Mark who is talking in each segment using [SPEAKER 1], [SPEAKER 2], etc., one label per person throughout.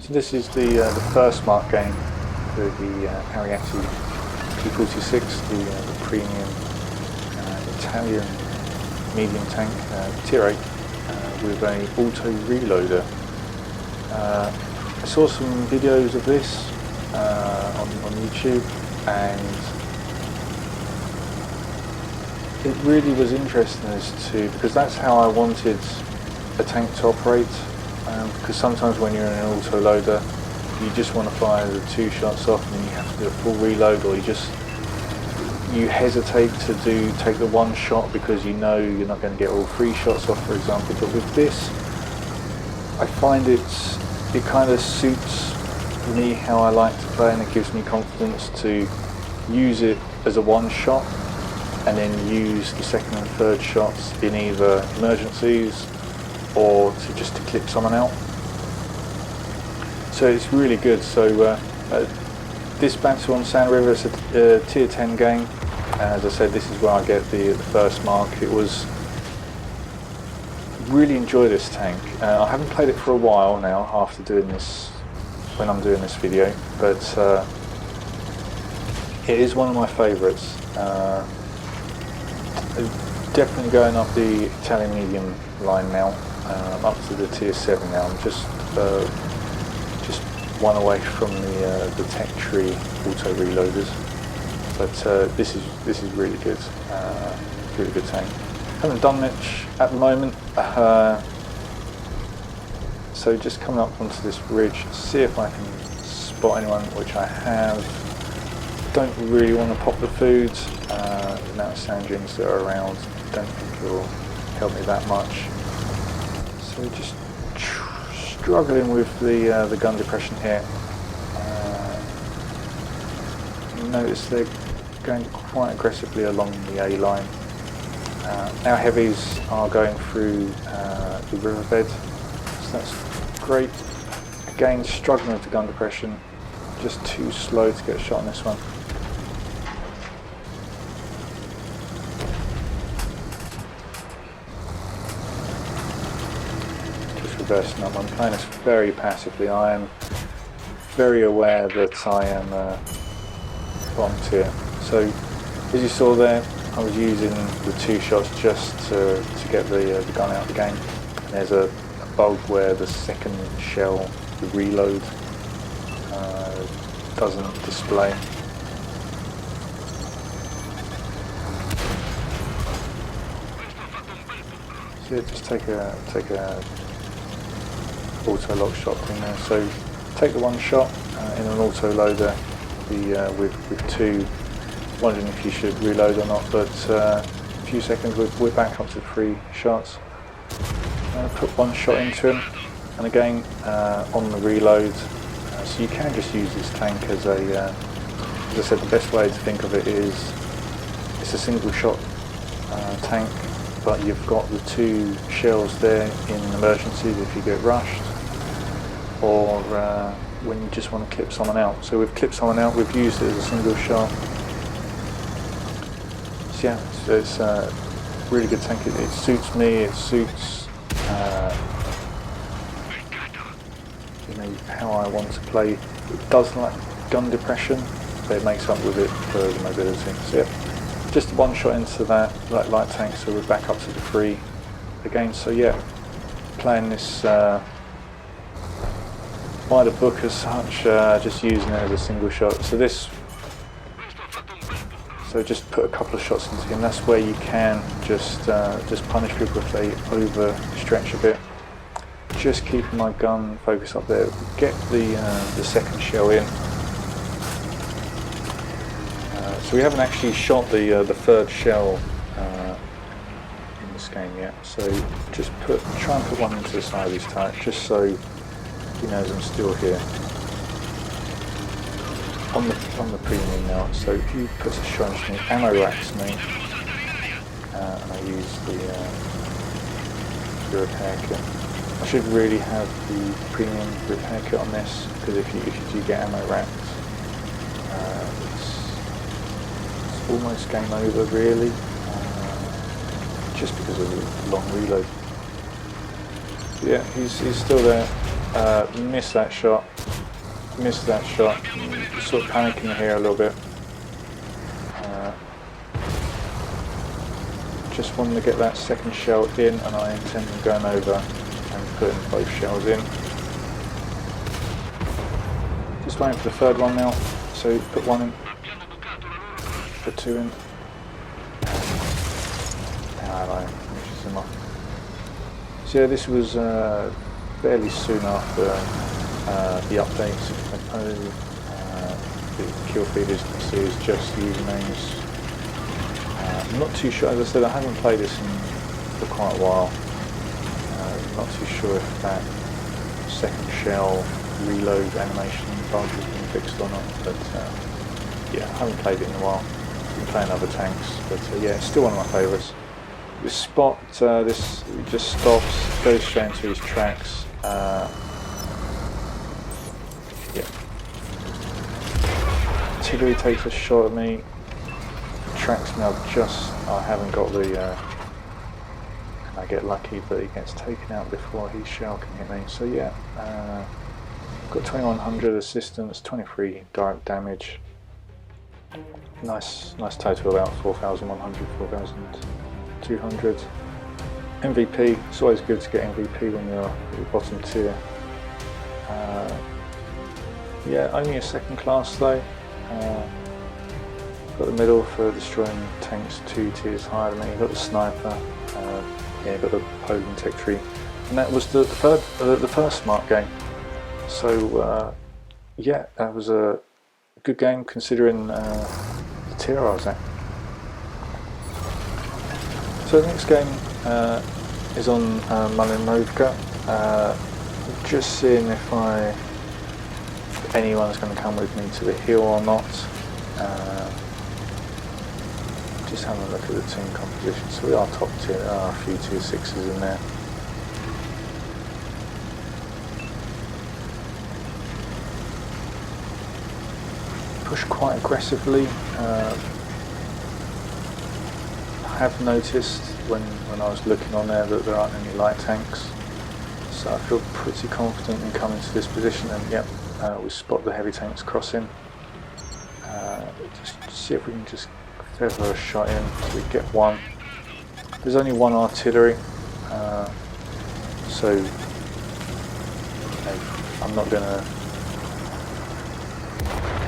[SPEAKER 1] So this is the first mark game for the Ariete P46, the premium Italian medium tank, tier 8, with a auto reloader. I saw some videos of this on YouTube, and it really was interesting as to, because that's how I wanted a tank to operate, because sometimes when you're in an auto loader you just want to fire the 2 shots off and then you have to do a full reload, or you hesitate to take the 1 shot because you know you're not going to get all 3 shots off, for example. But with this, I find it kind of suits me how I like to play, and it gives me confidence to use it as a 1 shot and then use the 2nd and 3rd shots in either emergencies or to clip someone out. So it's really good. So this battle on Sand River is a tier 10 game. As I said, this is where I get the first mark. It was really enjoy this tank. I haven't played it for a while now after doing this, when I'm doing this video, but it is one of my favourites. Definitely going up the Italian medium line now, up to the tier 7 now. I'm just one away from the tech tree auto reloaders, but this is really good, really good tank. Haven't done much at the moment, so just coming up onto this ridge, see if I can spot anyone, which I have. Don't really want to pop the food. The amount of sand dunes that are around, don't think it will help me that much. So just struggling with the gun depression here. Notice they're going quite aggressively along the A line. Our heavies are going through the riverbed, so that's great. Again, struggling with the gun depression, just too slow to get a shot on this one. Reversing up. I'm playing this very passively. I am very aware that I am bottom tier. So as you saw there, I was using the 2 shots just to get the gun out of the game. And there's a bug where the 2nd shell, the reload, doesn't display. So yeah, just take a auto lock shot thing there. So take the 1 shot in an auto loader, with 2, wondering if you should reload or not, but a few seconds we're back up to 3 shots. Put 1 shot into him, and again on the reload. So you can just use this tank as as I said, the best way to think of it is it's a single shot tank, but you've got the 2 shells there in emergencies if you get rushed, or when you just want to clip someone out. So we've clipped someone out, we've used it as a single shot. So yeah, it's a really good tank. It suits me, it suits how I want to play. It does like gun depression, but it makes up with it for the mobility. So yeah, just 1 shot into that light tank, so we're back up to the 3 again. So yeah, playing this by the book as such, just using it as a single shot. So just put a couple of shots into him. That's where you can just punish people if they overstretch a bit. Just keeping my gun focus up there. Get the 2nd shell in. So we haven't actually shot the 3rd shell in this game yet. So just try and put 1 into the side of his turret, just so he knows I'm still here. On the premium now. So he puts a shot into me, ammo racks me, and I use the repair kit. I should really have the premium repair kit on this, because if you do get ammo racked, it's almost game over really, just because of the long reload. Yeah, he's still there. Missed that shot. missed that shot. Sort of panicking here a little bit. Just wanted to get that second shell in, and I intend on going over and putting both shells in. Just waiting for the third one now. So put one in, put two in. And finishes them off. So yeah, this was fairly soon after the updates. The kill feed, as you can see, is just usernames. I'm not too sure, as I said, I haven't played this for quite a while. Not too sure if that second shell reload animation bug has been fixed or not, but yeah, I haven't played it in a while. I've been playing other tanks, but yeah, it's still one of my favourites. This spot, this just stops, goes straight into his tracks. Yeah. Artillery takes a shot at me. Tracks me up just, I haven't got the, I get lucky, but he gets taken out before his shell can hit me. So yeah, got 2100 assistance, 23 direct damage. Nice total, about 4,100, 4,200. MVP, it's always good to get MVP when you're bottom tier. Yeah, only a second class though. Got the middle for destroying tanks 2 tiers higher than me. Got the sniper. Yeah, got the Poland tech tree, and that was the first smart game. So yeah, that was a good game considering the tier I was at. So the next game is on Malinovka. Just seeing if anyone's going to come with me to the hill or not. Just having a look at the team composition. So we are top tier. There are a few tier 6s in there. Push quite aggressively. I have noticed when I was looking on there that there aren't any light tanks. So I feel pretty confident in coming to this position, and yep, we spot the heavy tanks crossing. Just see if we can just feather a shot in so we get one. There's only one artillery, so I'm not gonna.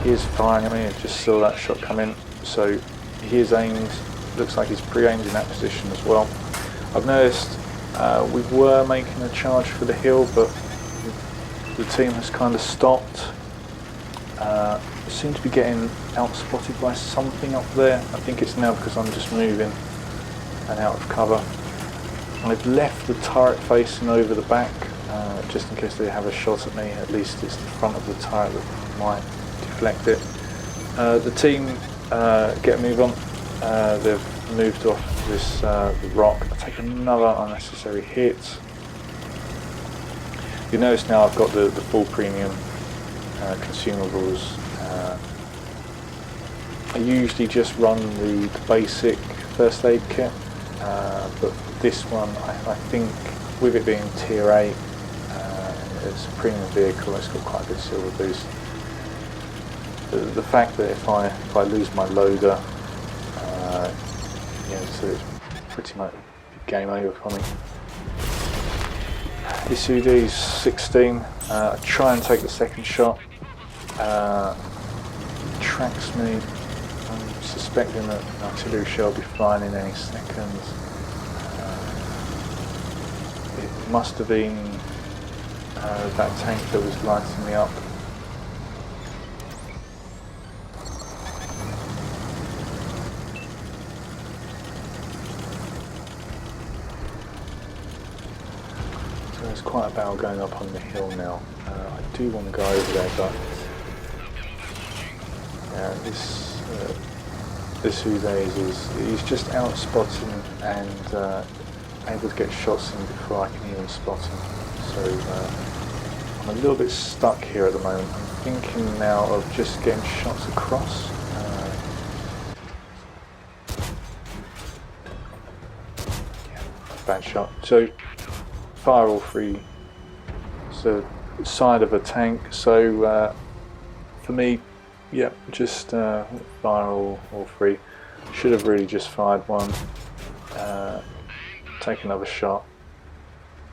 [SPEAKER 1] He is firing at me. I just saw that shot come in, so he is aimed. Looks like he's pre-aimed in that position as well. I've noticed we were making a charge for the hill, but the team has kind of stopped. Seem to be getting out-spotted by something up there. I think it's now because I'm just moving and out of cover. I've left the turret facing over the back, just in case they have a shot at me. At least it's the front of the turret that might deflect it. The team get a move on. They've moved off this rock. I take another unnecessary hit. You notice now I've got the full premium consumables. I usually just run the basic first aid kit, but this one I think with it being tier 8, it's a premium vehicle, it's got quite a good silver boost. The fact that if I lose my loader, so it's pretty much game over for me. Isud's 16. I try and take the second shot. Tracks me. I'm suspecting that an artillery shell will be flying in any second. It must have been that tank that was lighting me up. There's quite a battle going up on the hill now. I do want to go over there, but this Udays he's just out spotting and able to get shots in before I can even spot him. So I'm a little bit stuck here at the moment. I'm thinking now of just getting shots across. Bad shot. So fire all three. So side of a tank. So for me, yeah, just fire all three. Should have really just fired one. Take another shot.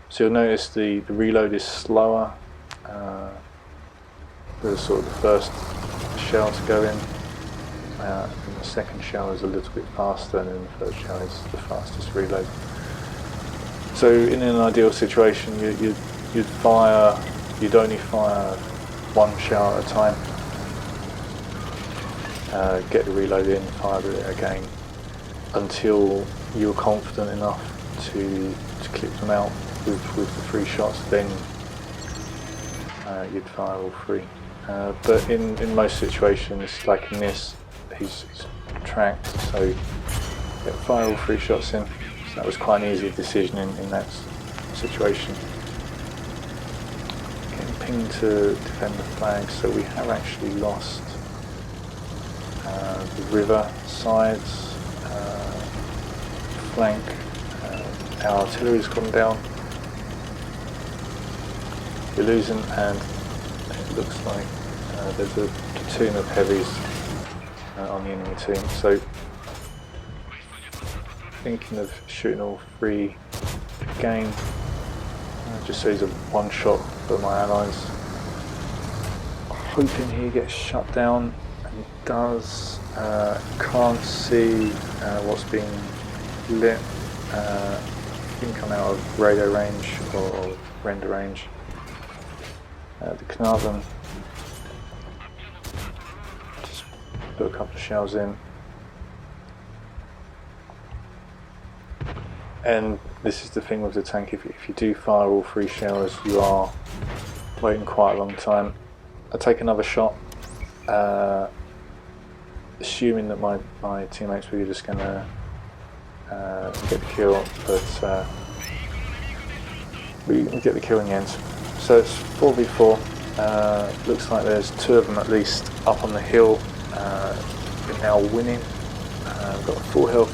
[SPEAKER 1] So you'll notice the reload is slower. There's sort of the first shell to go in, and the second shell is a little bit faster, and then the third shell is the fastest reload. So in an ideal situation, you'd only fire one shell at a time. Get the reload in, fire it again until you're confident enough to clip them out with the 3 shots. Then you'd fire all 3. But in most situations, like in this, he's tracked, so yeah, fire all 3 shots in. So that was quite an easy decision in that situation. Getting pinged to defend the flag, so we have actually lost the river sides, flank. Our artillery's gone down. We're losing, and it looks like there's a platoon of heavies on the enemy team. So thinking of shooting all 3 again, just so he's a 1 shot for my allies. Hoping he gets shut down, and he does. Can't see what's being lit. I think I'm out of radar range or render range. The Carnarvon, just put a couple of shells in, and this is the thing with the tank, if you do fire all 3 shells, you are waiting quite a long time. I take another shot, assuming that my teammates were just going to get the kill, but we get the kill in the end. So it's 4v4, looks like there's 2 of them at least up on the hill. We're now winning. We've got a full health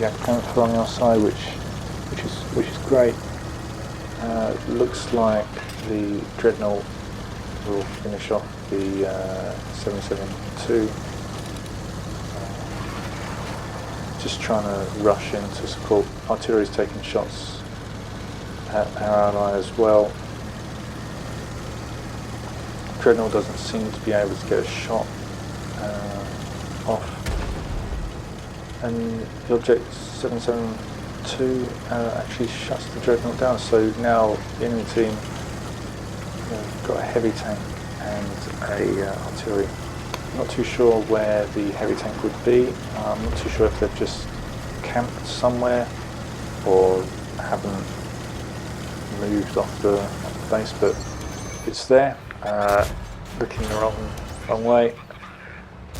[SPEAKER 1] Yak Panther on our side, which is great. Looks like the Dreadnought will finish off the 772. Just trying to rush in to support. Artillery's taking shots at our ally as well. Dreadnought doesn't seem to be able to get a shot off, and the object 772 actually shuts the Dreadnought down. So now the enemy team got a heavy tank and a artillery. Not too sure where the heavy tank would be. I'm not too sure if they've just camped somewhere or haven't moved off the base, but it's there. Looking the wrong way.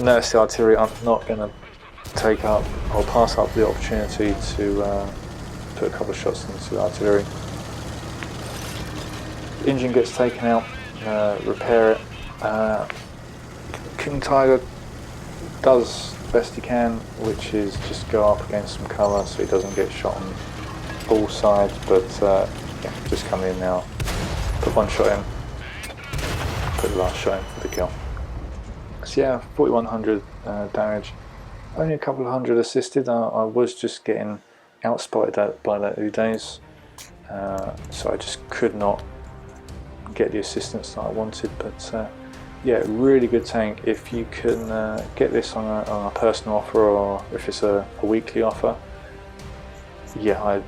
[SPEAKER 1] Notice the artillery. I'm not going to take up or pass up the opportunity to put a couple of shots into the artillery. Engine gets taken out. Repair it. King Tiger does the best he can, which is just go up against some cover so he doesn't get shot on all sides, but yeah, just come in now, put 1 shot in, put the last shot in for the kill. So yeah, 4100 damage, only a couple of hundred assisted. I was just getting outspotted by that Udays, so I just could not get the assistance that I wanted, but yeah, really good tank. If you can get this on a personal offer, or if it's a weekly offer, yeah,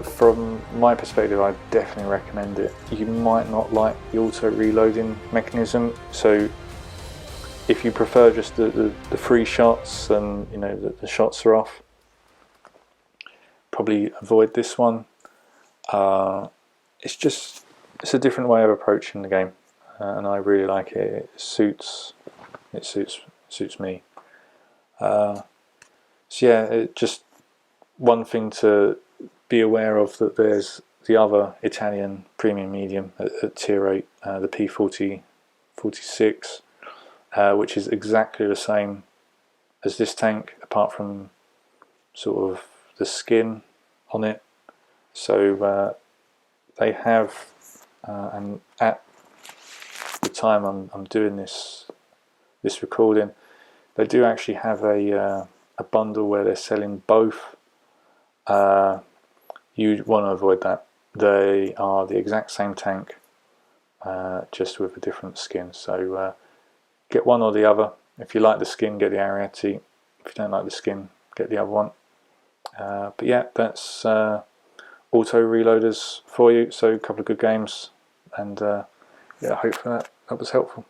[SPEAKER 1] from my perspective, I definitely recommend it. You might not like the auto reloading mechanism, so if you prefer just the free shots and the shots are off, probably avoid this one. It's a different way of approaching the game. And I really like it. It suits me. So yeah, just one thing to be aware of, that there's the other Italian premium medium at tier 8, the P46, which is exactly the same as this tank, apart from sort of the skin on it. So they have, and at the time I'm doing this recording, they do actually have a bundle where they're selling both. You want to avoid that. They are the exact same tank, just with a different skin. So get one or the other. If you like the skin, get the Ariete. If you don't like the skin, get the other one. But yeah, that's auto reloaders for you. So a couple of good games, and yeah, hopefully that was helpful.